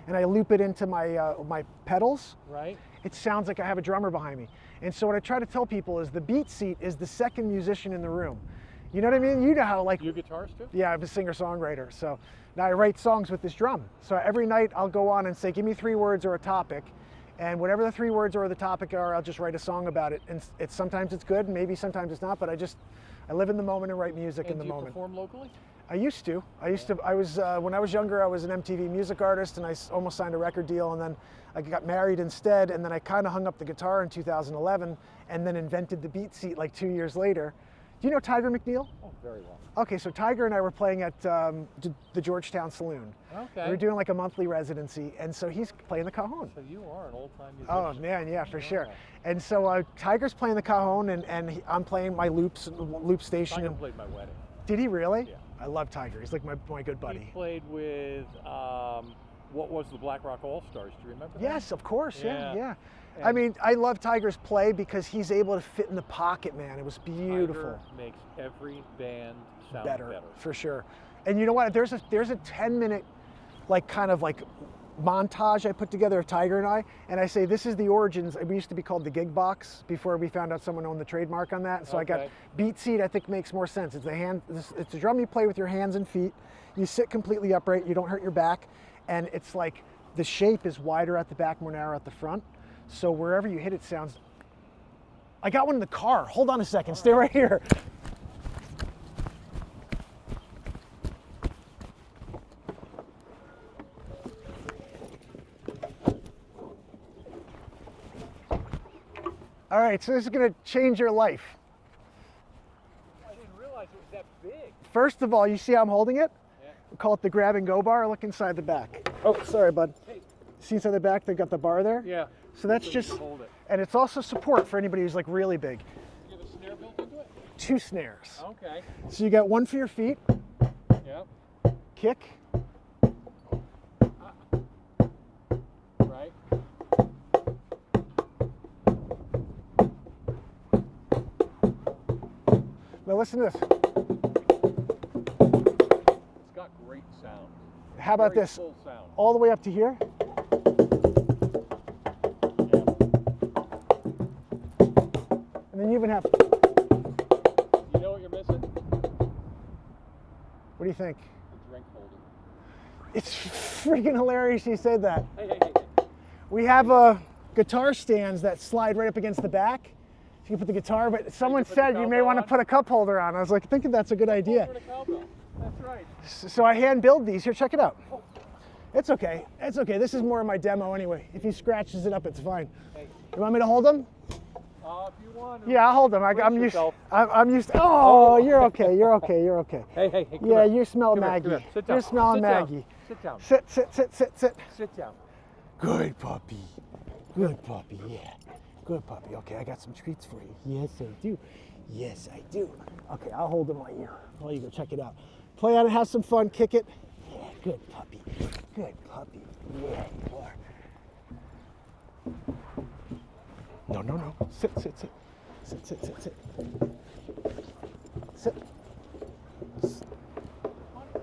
and I loop it into my my pedals, Right. it sounds like I have a drummer behind me. And so what I try to tell people is the BeatSeat is the second musician in the room. You know what I mean? You know how like... You a guitarist too? Yeah, I'm a singer-songwriter. So now I write songs with this drum. So every night I'll go on and say, give me 3 words or a topic. And whatever the 3 words or the topic are, I'll just write a song about it. And sometimes it's good, maybe sometimes it's not, but I live in the moment and write music in the moment. And do you perform locally? I used to. When I was younger, I was an MTV music artist, and I almost signed a record deal, and then I got married instead, and then I kind of hung up the guitar in 2011, and then invented the BeatSeat like 2 years later. Do you know Tiger McNeil? Oh, very well. Okay, so Tiger and I were playing at the Georgetown Saloon. Okay. We were doing like a monthly residency, and so he's playing the cajon. So you are an old-time musician. Oh man, yeah, for sure. And so Tiger's playing the cajon, and I'm playing my loop station. Tiger played my wedding. Did he really? Yeah. I love Tiger. He's like my good buddy. He played with, what was the Black Rock All-Stars? Do you remember that? Yes, of course. Yeah. And I mean, I love Tiger's play because he's able to fit in the pocket, man. It was beautiful. Tiger makes every band sound better. For sure. And you know what? There's a 10-minute, like kind of like montage I put together of Tiger and I say this is the origins. We used to be called the Gig Box before we found out someone owned the trademark on that. So I got BeatSeat. I think makes more sense. It's it's a drum you play with your hands and feet. You sit completely upright. You don't hurt your back, and it's like the shape is wider at the back, more narrow at the front. So wherever you hit it sounds. I got one in the car. Hold on a second. Stay right here. All right, so this is going to change your life. I didn't realize it was that big. First of all, you see how I'm holding it? Yeah. We call it the grab and go bar. Look inside the back. Oh, sorry, bud. Hey. See inside the back, they've got the bar there? Yeah. So that's So you just, can hold it. and it's also support for anybody who's like really big. You have a snare built into it? 2 snares. Okay. So you got one for your feet, Yep. kick, Right. now listen to this. It's got great sound. How about Very this? full sound. All the way up to here. And then you even have, You know what you're missing? what do you think? The drink holder. It's freaking hilarious you said that. Hey. We have guitar stands that slide right up against the back. So you can put the guitar, but someone put the said you may cowbell want to on? put a cup holder on. I was like thinking that's a good idea. Over the cowbell. That's right. So I hand build these. Here, check it out. It's okay. It's okay. This is more of my demo anyway. If he scratches it up, it's fine. Hey. You want me to hold them? If you want. Yeah, I'll hold them. I'm Brace used. yourself. I'm used. Oh, you're okay. You're okay. You're okay. Hey. Come Yeah, here. you smell Come here, Maggie. come here. Sit down. You're smelling Sit down. Maggie. Sit down. Sit. Sit down. Good puppy. Good puppy. Yeah. Good puppy. Okay, I got some treats for you. Yes, I do. Yes, I do. Okay, I'll hold them right here. Oh, you go check it out. Play on it. Have some fun. Kick it. Yeah. Good puppy. Good puppy. Yeah, you are. No. Sit. Sit. I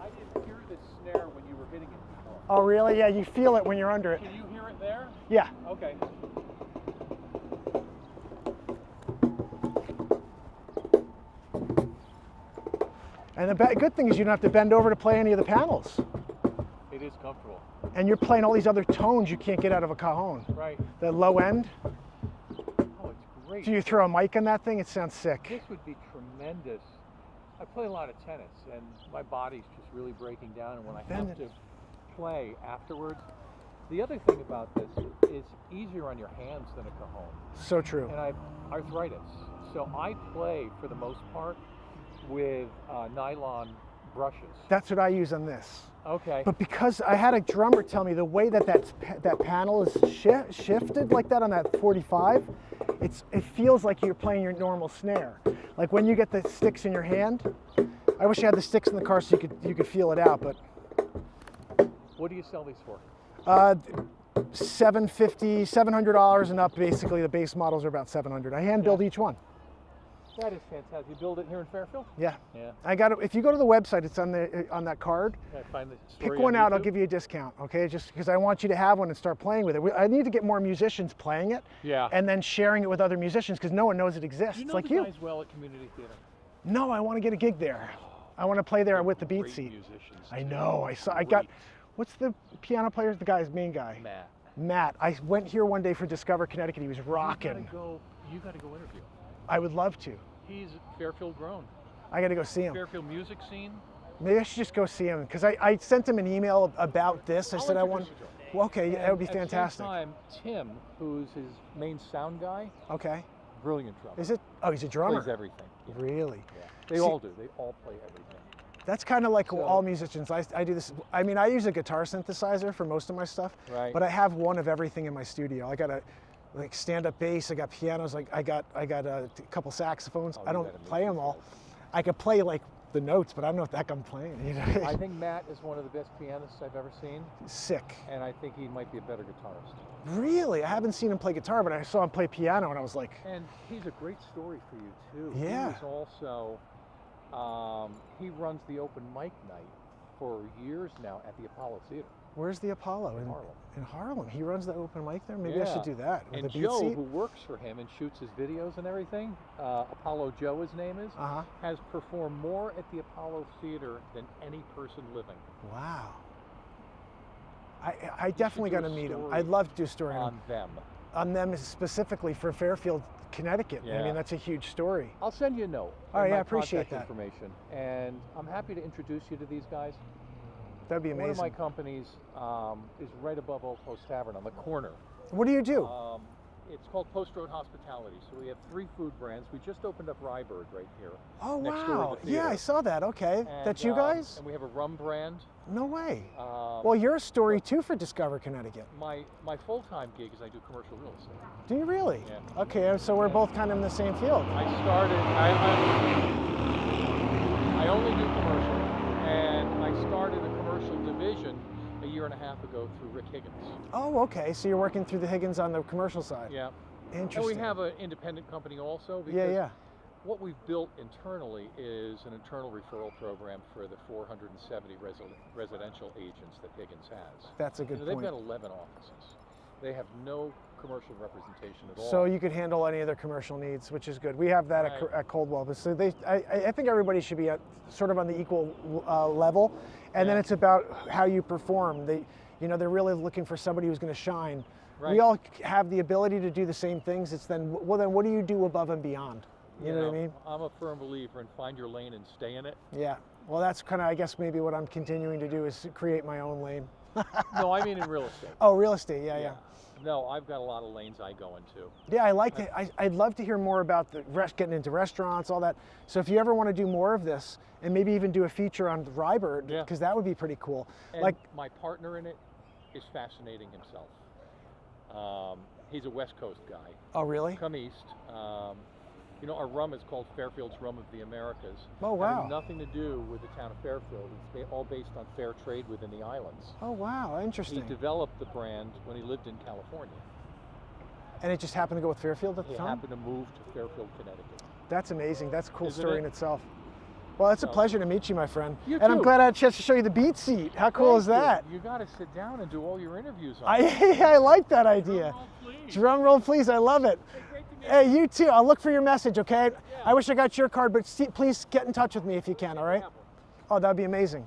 didn't hear the snare when you were hitting it before. Oh, really? Yeah, you feel it when you're under it. Can you hear it there? Yeah. Okay. And the good thing is you don't have to bend over to play any of the panels. It is comfortable. And you're playing all these other tones you can't get out of a cajon. Right. The low end. Oh, it's great. Do you throw a mic on that thing? It sounds sick. This would be tremendous. I play a lot of tennis, and my body's just really breaking down. And when I have to play afterwards, the other thing about this is easier on your hands than a cajon. So true. And I have arthritis, so I play for the most part with nylon brushes. That's what I use on this. Okay. But because I had a drummer tell me the way that panel is shifted like that on that 45, it feels like you're playing your normal snare. Like when you get the sticks in your hand, I wish I had the sticks in the car so you could feel it out. But what do you sell these for? $750, $700 and up. Basically, the base models are about $700. I hand build each one. That is fantastic. You build it here in Fairfield? Yeah. Yeah. I got it. If you go to the website, it's on that card. Can I find the story Pick one on out. I'll YouTube? give you a discount. Okay, just because I want you to have one and start playing with it. I need to get more musicians playing it. Yeah. And then sharing it with other musicians because no one knows it exists. Do you know like the you. guys well at community theater? No, I want to get a gig there. I want to play there with the Great BeatSeat. musicians. I too. know. I got. Great. What's the piano player? The guy's main guy. Matt. Matt. I went here one day for Discover Connecticut. He was rocking. You got to go interview him. I would love to. He's Fairfield grown. I got to go see him. Fairfield music scene. Maybe I should just go see him because I sent him an email about this. I said I want. introduce you to him. Well, okay, that would be At fantastic. the same time, Tim, who's his main sound guy, Okay. brilliant drummer. Is it? Oh, he's a drummer. Plays everything. Yeah. Really? Yeah. They See- all do. They all play everything. That's kind of like So- all musicians. I do this. I mean, I use a guitar synthesizer for most of my stuff, Right. but I have one of everything in my studio. I got a like stand-up bass. I got pianos. Like I got a couple saxophones. Oh, I you don't gotta meet play them these all. guys. I could play like the notes, but I don't know if the heck I'm playing. You know? I think Matt is one of the best pianists I've ever seen, Sick. and I think he might be a better guitarist. Really? I haven't seen him play guitar, but I saw him play piano, and I was like, And he's a great story for you too. Yeah. He was also, he runs the open mic night for years now at the Apollo Theater. "Where's the Apollo?" In Harlem. In Harlem. He runs the open mic there. Maybe I Yeah. should do that with And a Joe, BeatSeat. who works for him and shoots his videos and everything, Apollo Joe his name is, Uh huh. has performed more at the Apollo Theater than any person living Wow. I definitely do got a to meet him. story I'd love to do a story on on them. them specifically for Fairfield, Connecticut. I Yeah. mean, that's a huge story. I'll send you a note. All right, with yeah, my I appreciate contact that. information, and I'm happy to introduce you to these guys. That'd be One of amazing. my companies is right above Old Post Tavern on the corner. What do you do? It's called Post Road Hospitality. So we have 3 food brands. We just opened up Rybird right here. Oh, next door to wow. the Yeah, I theater. saw that. Okay. And, That's you guys? And we have a rum brand. No way. Um, Well, you're a story too for Discover Connecticut. my full-time gig is I do commercial real estate. Do you really? Yeah. Okay, so we're Yeah. both kind of in the same field. I started. I only do commercial, and I started a commercial division a year and a half ago through Rick Higgins. Oh, okay. So you're working through the Higgins on the commercial side. Yeah. Interesting. And we have an independent company also. Because Yeah, yeah. What we've built internally is an internal referral program for the 470 residential agents that Higgins has. That's a good They've point. got 11 offices. They have no commercial representation at all. So you could handle any of their commercial needs, which is good. We have that Right. at Coldwell. But so I think everybody should be at sort of on the equal level, and then Yeah. it's about how you perform. They're really looking for somebody who's going to shine. We Right. all have the ability to do the same things. It's then what do you do above and beyond? You know what I mean? I'm a firm believer in find your lane and stay in it. Yeah. Well, that's kind of, I guess, maybe what I'm continuing to do is create my own lane. No, I mean in real estate. Oh, real estate. Yeah. No, I've got a lot of lanes I go into. Yeah, I like it. I'd love to hear more about getting into restaurants, all that. So if you ever want to do more of this, and maybe even do a feature on Rybird, Yeah. because that would be pretty cool. And Like, my partner in it is fascinating himself. He's a West Coast guy. oh really? Come east. Our rum is called Fairfield's Rum of the Americas. Oh wow. Having nothing to do with the town of Fairfield. It's all based on fair trade within the islands. Oh wow, He interesting. developed the brand when he lived in California. And it just happened to go with Fairfield at the He time? happened to move to Fairfield, Connecticut. That's amazing. That's a cool Isn't story it? in itself. Well, it's a So- pleasure to meet you, my friend. You and I'm too. glad I had a chance to show you the BeatSeat. How cool is that? You got to sit down and do all your interviews on I like that idea. Drum roll, please. I love it. Hey, you too. I'll look for your message, okay? I wish I got your card, but please get in touch with me if you can, all right? Oh, that'd be amazing.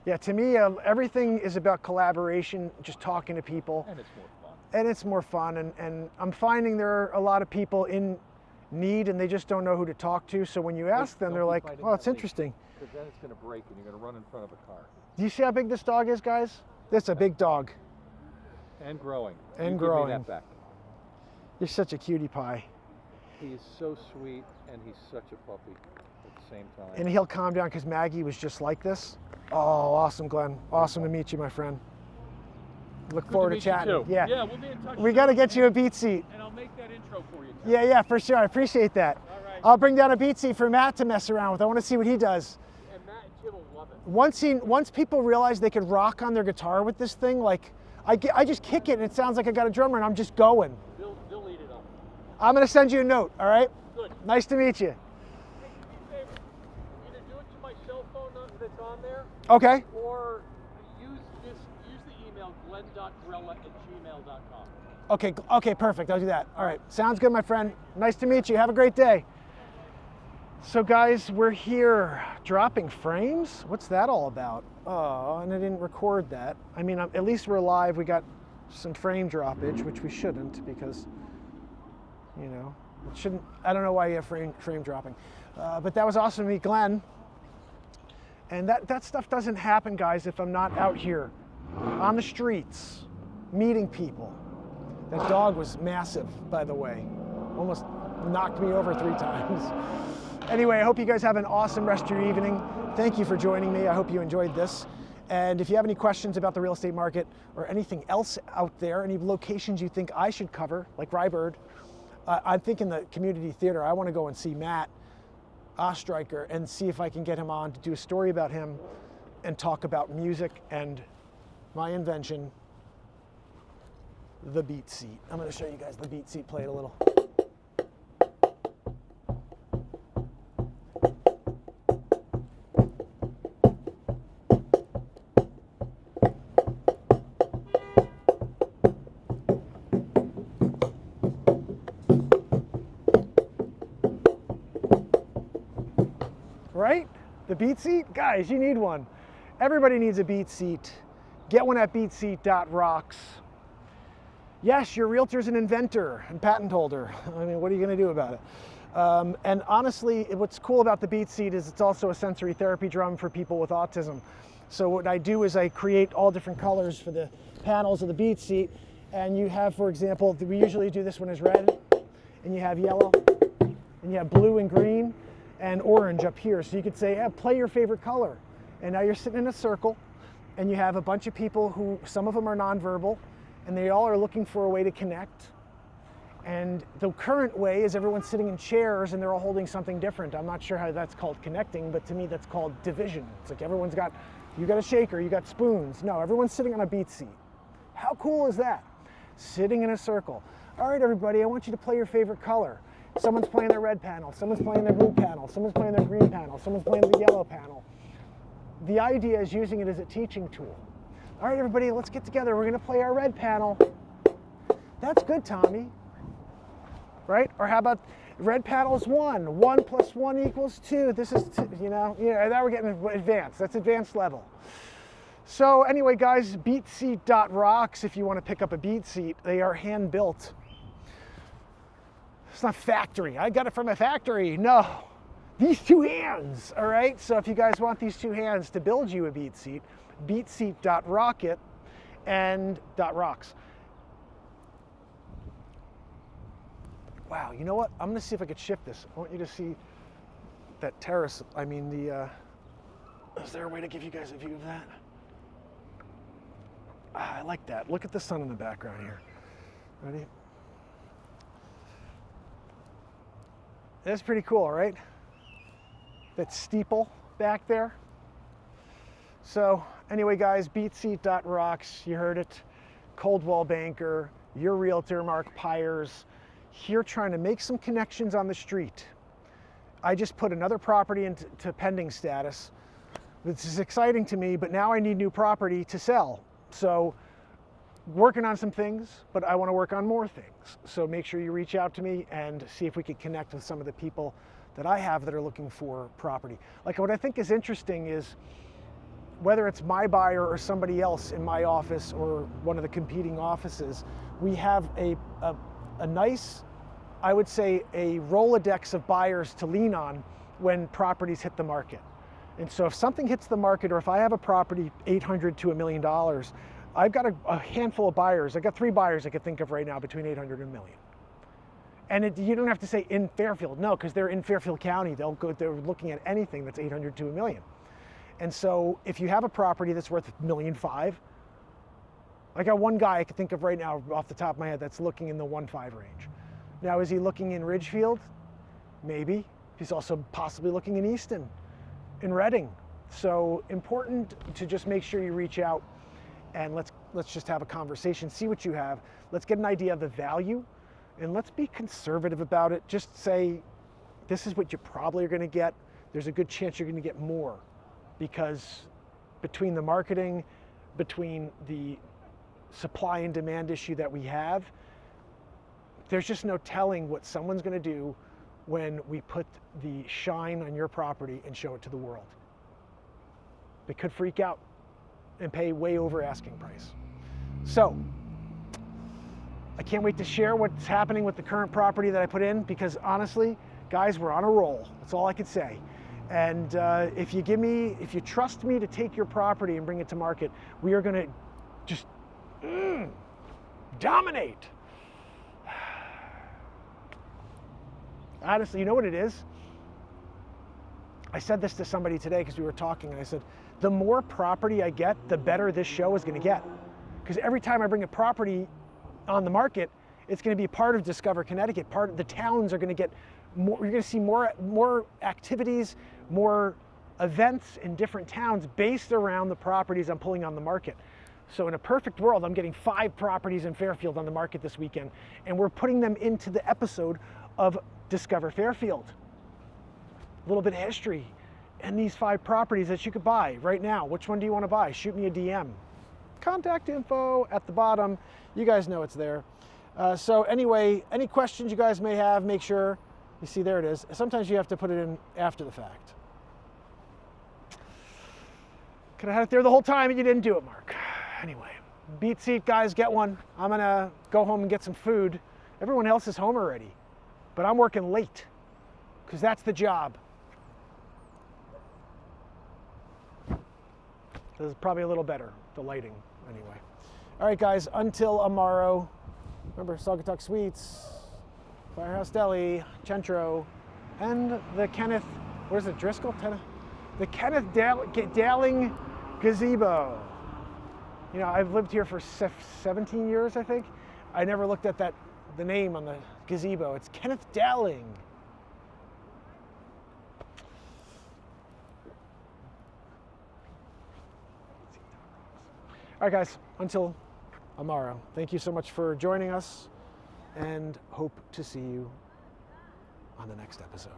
Yeah, to me, everything is about collaboration, just talking to people. And it's more fun. And it's more fun. And I'm finding there are a lot of people in need and they just don't know who to talk to. So when you ask them, Don't they're be like, fighting oh, it's that lead, interesting. Because then it's going to break and you're going to run in front of a car. Do you see how big this dog is, guys? That's a big dog. And growing. And you growing. Give me that back. You're such a cutie pie. He is so sweet and he's such a puppy at the same time. And he'll calm down because Maggie was just like this. Oh, awesome, Glenn. Awesome to meet you, my friend. Look forward to meet you chatting. too. Yeah. Yeah, we'll be in touch. We got to get you a BeatSeat. And I'll make that intro for you. Too. Yeah, for sure. I appreciate that. All right. I'll bring down a BeatSeat for Matt to mess around with. I want to see what he does. And Matt and Jim will love it. Once people realize they could rock on their guitar with this thing, like I just kick it and it sounds like I got a drummer and I'm just going. They'll eat it up. I'm going to send you a note, all right? Good. Nice to meet you. Hey, do me a favor. Either do it to my cell phone that's on there, Okay. or use the email glenn.grella@gmail.com. Okay, perfect. I'll do that. All right. Sounds good, my friend. Nice to meet you. Have a great day. So guys, we're here dropping frames. What's that all about? Oh, and I didn't record that. I mean, at least we're live. We got some frame droppage, which we shouldn't because, you know, it shouldn't. I don't know why you have frame dropping. But that was awesome to meet Glenn. And that stuff doesn't happen, guys, if I'm not out here on the streets, meeting people. That dog was massive, by the way. Almost knocked me over 3 times. Anyway, I hope you guys have an awesome rest of your evening. Thank you for joining me. I hope you enjoyed this. And if you have any questions about the real estate market or anything else out there, any locations you think I should cover, like Rybird, I'm thinking the community theater. I want to go and see Matt Ostreicher and see if I can get him on to do a story about him and talk about music and my invention, the BeatSeat. I'm going to show you guys the BeatSeat. Play it a little. Right? The BeatSeat? Guys, you need one. Everybody needs a BeatSeat. Get one at BeatSeat.rocks. Yes, your realtor's an inventor and patent holder. I mean, what are you going to do about it? And honestly, what's cool about the BeatSeat is it's also a sensory therapy drum for people with autism. So what I do is I create all different colors for the panels of the BeatSeat. And you have, for example, we usually do this one as red, and you have yellow, and you have blue and green, and orange up here. So you could say, yeah, play your favorite color. And now you're sitting in a circle, and you have a bunch of people who, some of them are nonverbal, and they all are looking for a way to connect. And the current way is everyone's sitting in chairs and they're all holding something different. I'm not sure how that's called connecting, but to me that's called division. It's like everyone's got, you got a shaker, you got spoons. No, everyone's sitting on a BeatSeat. How cool is that? Sitting in a circle. All right, everybody, I want you to play your favorite color. Someone's playing their red panel, someone's playing their blue panel, someone's playing their green panel, someone's playing the yellow panel. The idea is using it as a teaching tool. All right, everybody, let's get together. We're gonna play our red panel. That's good, Tommy. Right? Or how about red panel is 1. 1 plus 1 equals 2. This is, now we're getting advanced. That's advanced level. So anyway, guys, BeatSeat.rocks if you want to pick up a BeatSeat. They are hand built. It's not factory. I got it from a factory. No, these 2 hands, all right? So if you guys want these 2 hands to build you a BeatSeat, BeatSeat.rocket and .rocks. Wow, you know what? I'm gonna see if I could shift this. I want you to see that terrace. I mean, is there a way to give you guys a view of that? I like that. Look at the sun in the background here. Ready? That's pretty cool, right? That steeple back there. So anyway, guys, BeatSeat.rocks, you heard it. Coldwell Banker, your realtor, Mark Pyers, here trying to make some connections on the street. I just put another property into pending status. This is exciting to me, but now I need new property to sell. So working on some things, but I want to work on more things. So make sure you reach out to me and see if we can connect with some of the people that I have that are looking for property. Like what I think is interesting is whether it's my buyer or somebody else in my office or one of the competing offices, we have a nice, I would say, a Rolodex of buyers to lean on when properties hit the market. And so if something hits the market, or if I have a property $800 to $1 million, I've got a handful of buyers. I've got 3 buyers I could think of right now between 800 and $1 million. And you don't have to say in Fairfield, no, because they're in Fairfield County. They're looking at anything that's 800 to $1 million. And so if you have a property that's worth $1.5 million, I got one guy I could think of right now off the top of my head that's looking in the 1.5 range. Now, is he looking in Ridgefield? Maybe. He's also possibly looking in Easton, in Reading. So important to just make sure you reach out and let's just have a conversation, see what you have. Let's get an idea of the value And let's be conservative about it. Just say, this is what you probably are going to get. There's a good chance you're going to get more, because between the marketing, between the supply and demand issue that we have, there's just no telling what someone's going to do when we put the shine on your property and show it to the world. They could freak out and pay way over asking price. So I can't wait to share what's happening with the current property that I put in, because honestly, guys, we're on a roll. That's all I could say. And if you trust me to take your property and bring it to market, we are going to just dominate. Honestly, you know what it is? I said this to somebody today because we were talking, and I said, the more property I get, the better this show is going to get. Because every time I bring a property on the market, it's going to be part of Discover Connecticut. Part of the towns are going to get more. You're going to see more activities, more events in different towns based around the properties I'm pulling on the market. So in a perfect world, I'm getting 5 properties in Fairfield on the market this weekend, and we're putting them into the episode of Discover Fairfield. A little bit of history and these 5 properties that you could buy right now. Which one do you want to buy? Shoot me a DM. Contact info at the bottom. You guys know it's there. So anyway, any questions you guys may have, make sure you see, there it is. Sometimes you have to put it in after the fact. Could have had it there the whole time and you didn't do it, Mark. Anyway, BeatSeat, guys, get one. I'm gonna go home and get some food. Everyone else is home already, but I'm working late because that's the job. This is probably a little better, the lighting, anyway. All right, guys, until tomorrow, remember, Saugatuck Sweets, Firehouse Deli, Centro, and the Kenneth, what is it, Driscoll? The Kenneth Dowling Gazebo. You know, I've lived here for 17 years, I think. I never looked at the name on the gazebo. It's Kenneth Dowling. All right, guys, until tomorrow. Thank you so much for joining us, and hope to see you on the next episode.